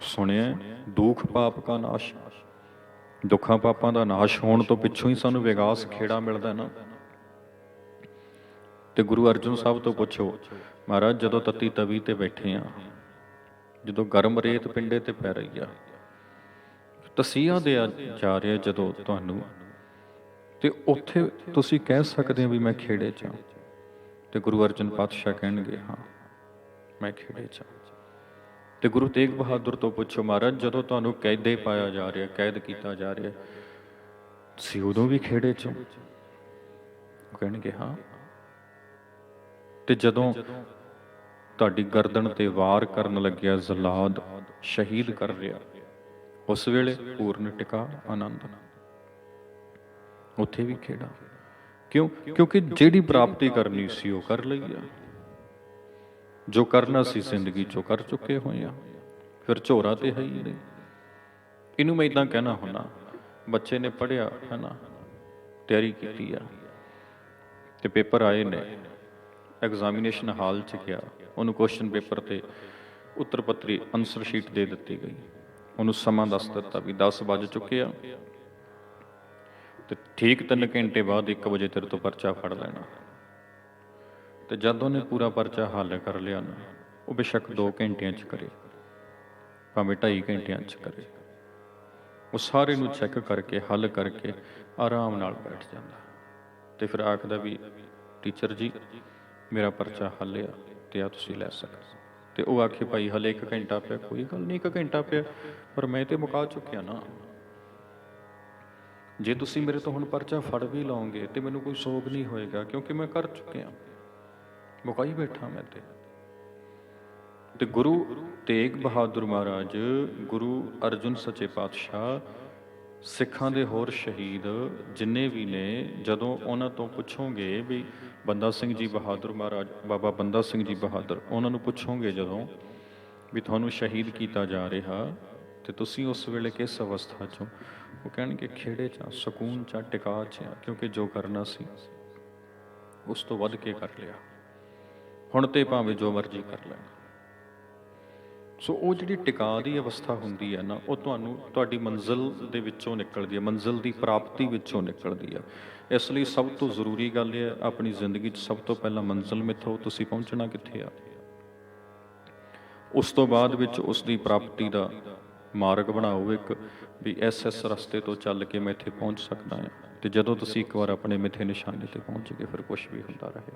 ਸੁਣਿਆ ਦੁੱਖ ਪਾਪ ਕਾ ਨਾਸ਼, ਦੁੱਖਾਂ ਪਾਪਾਂ ਦਾ ਨਾਸ਼ ਹੋਣ ਤੋਂ ਪਿੱਛੋਂ ਹੀ ਸਾਨੂੰ ਵਿਗਾਸ, ਖੇੜਾ ਮਿਲਦਾ ਨਾ। ਤੇ ਗੁਰੂ ਅਰਜਨ ਸਾਹਿਬ ਤੋਂ ਪੁੱਛੋ, ਮਹਾਰਾਜ ਜਦੋਂ ਤੱਤੀ ਤਵੀ ਤੇ ਬੈਠੇ ਆ, ਜਦੋਂ ਗਰਮ ਰੇਤ ਪਿੰਡੇ ਤੇ ਪੈ ਰਹੀ ਆ, ਤਸੀਹਾ ਦੇ ਜਾ ਰਿਹਾ ਜਦੋਂ ਤੁਹਾਨੂੰ, ਤੇ ਉੱਥੇ ਤੁਸੀਂ ਕਹਿ ਸਕਦੇ ਹੋ ਵੀ ਮੈਂ ਖੇੜੇ 'ਚ ਹਾਂ। ਤੇ ਗੁਰੂ ਅਰਜਨ ਪਾਤਸ਼ਾਹ ਕਹਿਣਗੇ ਹਾਂ ਮੈਂ ਖੇੜੇ 'ਚ ਹਾਂ। ਤੇ ਗੁਰੂ ਤੇਗ ਬਹਾਦਰ ਤੋਂ ਪੁੱਛੋ, ਮਹਾਰਾਜ ਜਦੋਂ ਤੁਹਾਨੂੰ ਕੈਦੇ ਪਾਇਆ ਜਾ ਰਿਹਾ, ਕੈਦ ਕੀਤਾ ਜਾ ਰਿਹਾ, ਤੁਸੀਂ ਉਦੋਂ ਵੀ ਖੇੜੇ 'ਚ ਹੋ? ਉਹ ਕਹਿਣਗੇ ਹਾਂ। ਤੇ ਜਦੋਂ ਤੁਹਾਡੀ ਗਰਦਨ ਤੇ ਵਾਰ ਕਰਨ ਲੱਗਿਆ ਜ਼ਲਾਦ, ਸ਼ਹੀਦ ਕਰ ਰਿਹਾ, ਉਸ ਵੇਲੇ ਪੂਰਨ ਟਿਕਾ ਆਨੰਦ, ਉੱਥੇ ਵੀ ਖੇੜਾ। ਕਿਉਂ? ਕਿਉਂਕਿ ਜਿਹੜੀ ਪ੍ਰਾਪਤੀ ਕਰਨੀ ਸੀ ਉਹ ਕਰ ਲਈ ਆ, ਜੋ ਕਰਨਾ ਸੀ ਜ਼ਿੰਦਗੀ 'ਚੋਂ ਕਰ ਚੁੱਕੇ ਹੋਏ ਆ। ਫਿਰ ਝੋਰਾ ਤੇ ਹੈ ਹੀ ਨਹੀਂ। ਇਹਨੂੰ ਮੈਂ ਇੱਦਾਂ ਕਹਿਣਾ ਹੁੰਦਾ, ਬੱਚੇ ਨੇ ਪੜ੍ਹਿਆ ਹੈ ਨਾ, ਤਿਆਰੀ ਕੀਤੀ ਆ, ਤੇ ਪੇਪਰ ਆਏ ਨੇ, ਐਗਜ਼ਾਮੀਨੇਸ਼ਨ ਹਾਲ 'ਚ ਗਿਆ, ਉਹਨੂੰ ਕੁਐਸਚਨ ਪੇਪਰ 'ਤੇ ਉੱਤਰ ਪੱਤਰੀ ਆਨਸਰ ਸ਼ੀਟ ਦੇ ਦਿੱਤੀ ਗਈ। ਉਹਨੂੰ ਸਮਾਂ ਦੱਸ ਦਿੱਤਾ ਵੀ 10 ਵੱਜ ਚੁੱਕੇ ਆ, ਤੇ ਠੀਕ 3 ਘੰਟੇ ਬਾਅਦ 1 ਵਜੇ ਤੇਰੇ ਤੋਂ ਪਰਚਾ ਫੜ ਲੈਣਾ। ਤੇ ਜਦ ਉਹਨੇ ਪੂਰਾ ਪਰਚਾ ਹੱਲ ਕਰ ਲਿਆ ਨਾ, ਉਹ ਬੇਸ਼ੱਕ 2 ਘੰਟਿਆਂ 'ਚ ਕਰੇ, ਭਾਵੇਂ 2.5 ਘੰਟਿਆਂ 'ਚ ਕਰੇ, ਉਹ ਸਾਰੇ ਨੂੰ ਚੈੱਕ ਕਰਕੇ ਹੱਲ ਕਰਕੇ ਆਰਾਮ ਨਾਲ ਬੈਠ ਜਾਂਦਾ। ਤੇ ਫਿਰ ਆਖਦਾ ਵੀ ਟੀਚਰ ਜੀ ਮੇਰਾ ਪਰਚਾ ਹੱਲਿਆ ਤੇ ਆ ਤੁਸੀਂ ਲੈ ਸਕਦੇ। ਤੇ ਉਹ ਆਖੇ ਭਾਈ ਹਲੇ 1 ਘੰਟਾ ਪਿਆ, ਕੋਈ ਗੱਲ ਨਹੀਂ 1 ਘੰਟਾ ਪਿਆ, ਪਰ ਮੈਂ ਤੇ ਮੁਕਾ ਚੁੱਕਿਆ ਨਾ। ਜੇ ਤੁਸੀਂ ਮੇਰੇ ਤੋਂ ਹੁਣ ਪਰਚਾ ਫੜ ਵੀ ਲਓਗੇ ਤੇ ਮੈਨੂੰ ਕੋਈ ਸੋਗ ਨਹੀਂ ਹੋਏਗਾ, ਕਿਉਂਕਿ ਮੈਂ ਕਰ ਚੁੱਕਿਆ, ਮੁਕਾਈ ਬੈਠਾ ਮੈਂ। ਤੇ ਗੁਰੂ ਤੇਗ ਬਹਾਦਰ ਮਹਾਰਾਜ, ਗੁਰੂ ਅਰਜਨ ਸੱਚੇ ਪਾਤਸ਼ਾਹ, ਸਿੱਖਾਂ ਦੇ ਹੋਰ ਸ਼ਹੀਦ ਜਿੰਨੇ ਵੀ ਨੇ, ਜਦੋਂ ਉਹਨਾਂ ਤੋਂ ਪੁੱਛੋਗੇ ਵੀ ਬੰਦਾ ਸਿੰਘ ਜੀ ਬਹਾਦਰ ਮਹਾਰਾਜ, ਬਾਬਾ ਬੰਦਾ ਸਿੰਘ ਜੀ ਬਹਾਦਰ, ਉਹਨਾਂ ਨੂੰ ਪੁੱਛੋਗੇ ਜਦੋਂ ਵੀ ਤੁਹਾਨੂੰ ਸ਼ਹੀਦ ਕੀਤਾ ਜਾ ਰਿਹਾ ਤੇ ਤੁਸੀਂ ਉਸ ਵੇਲੇ ਕਿਸ ਅਵਸਥਾ 'ਚੋਂ, ਉਹ ਕਹਿਣਗੇ ਖੇੜੇ 'ਚ, ਸਕੂਨ 'ਚ, ਟਿਕਾ 'ਚ, ਕਿਉਂਕਿ ਜੋ ਕਰਨਾ ਸੀ ਉਸ ਤੋਂ ਵੱਧ ਕੇ ਕਰ ਲਿਆ, ਹੁਣ ਤੇ ਭਾਵੇਂ ਜੋ ਮਰਜ਼ੀ ਕਰ ਲੈਣ। ਸੋ ਉਹ ਜਿਹੜੀ ਟਿਕਾ ਦੀ ਅਵਸਥਾ ਹੁੰਦੀ ਹੈ ਨਾ, ਉਹ ਤੁਹਾਨੂੰ ਤੁਹਾਡੀ ਮੰਜ਼ਿਲ ਦੇ ਵਿੱਚੋਂ ਨਿਕਲਦੀ ਹੈ, ਮੰਜ਼ਿਲ ਦੀ ਪ੍ਰਾਪਤੀ ਵਿੱਚੋਂ ਨਿਕਲਦੀ ਹੈ। ਇਸ ਲਈ ਸਭ ਤੋਂ ਜ਼ਰੂਰੀ ਗੱਲ ਇਹ ਹੈ, ਆਪਣੀ ਜ਼ਿੰਦਗੀ 'ਚ ਸਭ ਤੋਂ ਪਹਿਲਾਂ ਮੰਜ਼ਿਲ ਮਿੱਥੋ, ਤੁਸੀਂ ਪਹੁੰਚਣਾ ਕਿੱਥੇ ਆ, ਉਸ ਤੋਂ ਬਾਅਦ ਵਿੱਚ ਉਸ ਦੀ ਪ੍ਰਾਪਤੀ ਦਾ ਮਾਰਗ ਬਣਾਓ ਇੱਕ, ਵੀ ਇਸ ਰਸਤੇ ਤੋਂ ਚੱਲ ਕੇ ਮੈਂ ਇੱਥੇ ਪਹੁੰਚ ਸਕਦਾ ਹਾਂ। ਤੇ ਜਦੋਂ ਤੁਸੀਂ ਇੱਕ ਵਾਰ ਆਪਣੇ ਮਿੱਥੇ ਨਿਸ਼ਾਨੇ ਤੇ ਪਹੁੰਚ ਗਏ, ਫਿਰ ਕੁਛ ਵੀ ਹੁੰਦਾ ਰਹੇ,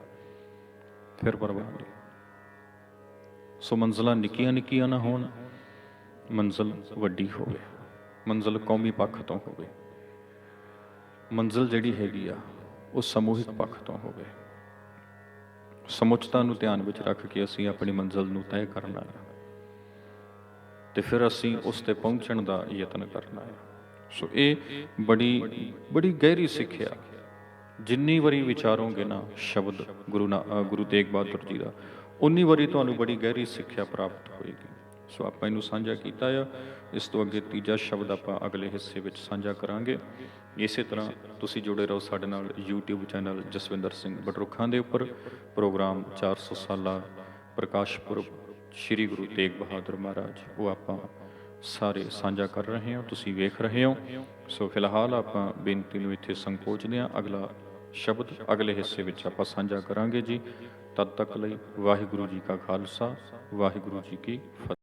ਫਿਰ ਪਰਵਾਹ ਨਹੀਂ। ਸੋ ਮੰਜ਼ਿਲਾਂ ਨਿੱਕੀਆਂ ਨਿੱਕੀਆਂ ਨਾ ਹੋਣ, ਮੰਜ਼ਿਲ ਵੱਡੀ ਹੋਵੇ, ਮੰਜ਼ਿਲ ਕੌਮੀ ਪੱਖ ਤੋਂ ਹੋਵੇ, ਮੰਜ਼ਿਲ ਜਿਹੜੀ ਹੈਗੀ ਆ ਉਹ ਸਮੂਹਿਕ ਪੱਖ ਤੋਂ ਹੋਵੇ। ਸਮੁੱਚਤਾ ਨੂੰ ਧਿਆਨ ਵਿੱਚ ਰੱਖ ਕੇ ਅਸੀਂ ਆਪਣੀ ਮੰਜ਼ਿਲ ਨੂੰ ਤੈਅ ਕਰਨਾ ਹੈ, ਤੇ ਫਿਰ ਅਸੀਂ ਉਸ ਤੇ ਪਹੁੰਚਣ ਦਾ ਯਤਨ ਕਰਨਾ ਹੈ। ਸੋ ਇਹ ਬੜੀ ਗਹਿਰੀ ਸਿੱਖਿਆ, ਜਿੰਨੀ ਵਾਰੀ ਵਿਚਾਰੋਗੇ ਨਾ ਸ਼ਬਦ ਗੁਰੂ ਤੇਗ ਬਹਾਦਰ ਜੀ ਦਾ, ਉਨੀ ਵਾਰੀ ਤੁਹਾਨੂੰ ਬੜੀ ਗਹਿਰੀ ਸਿੱਖਿਆ ਪ੍ਰਾਪਤ ਹੋਏਗੀ। ਸੋ ਆਪਾਂ ਇਹਨੂੰ ਸਾਂਝਾ ਕੀਤਾ ਆ। ਇਸ ਤੋਂ ਅੱਗੇ ਤੀਜਾ ਸ਼ਬਦ ਆਪਾਂ ਅਗਲੇ ਹਿੱਸੇ ਵਿੱਚ ਸਾਂਝਾ ਕਰਾਂਗੇ। ਇਸੇ ਤਰ੍ਹਾਂ ਤੁਸੀਂ ਜੁੜੇ ਰਹੋ ਸਾਡੇ ਨਾਲ YouTube ਚੈਨਲ ਜਸਵਿੰਦਰ ਸਿੰਘ ਬਟਰੁੱਖਾਂ ਦੇ ਉੱਪਰ। ਪ੍ਰੋਗਰਾਮ 400 ਸਾਲਾ ਪ੍ਰਕਾਸ਼ ਪੁਰਬ ਸ੍ਰੀ ਗੁਰੂ ਤੇਗ ਬਹਾਦਰ ਮਹਾਰਾਜ ਉਹ ਆਪਾਂ ਸਾਰੇ ਸਾਂਝਾ ਕਰ ਰਹੇ ਹਾਂ, ਤੁਸੀਂ ਵੇਖ ਰਹੇ ਹੋ। ਸੋ ਫਿਲਹਾਲ ਆਪਾਂ ਬੇਨਤੀ ਨੂੰ ਇੱਥੇ ਸੰਕੋਚਦੇ ਹਾਂ। ਅਗਲਾ ਸ਼ਬਦ ਅਗਲੇ ਹਿੱਸੇ ਵਿੱਚ ਆਪਾਂ ਸਾਂਝਾ ਕਰਾਂਗੇ ਜੀ। ਤਦ ਤੱਕ ਲਈ ਵਾਹਿਗੁਰੂ ਜੀ ਕਾ ਖਾਲਸਾ, ਵਾਹਿਗੁਰੂ ਜੀ ਕੀ ਫਤਿਹ।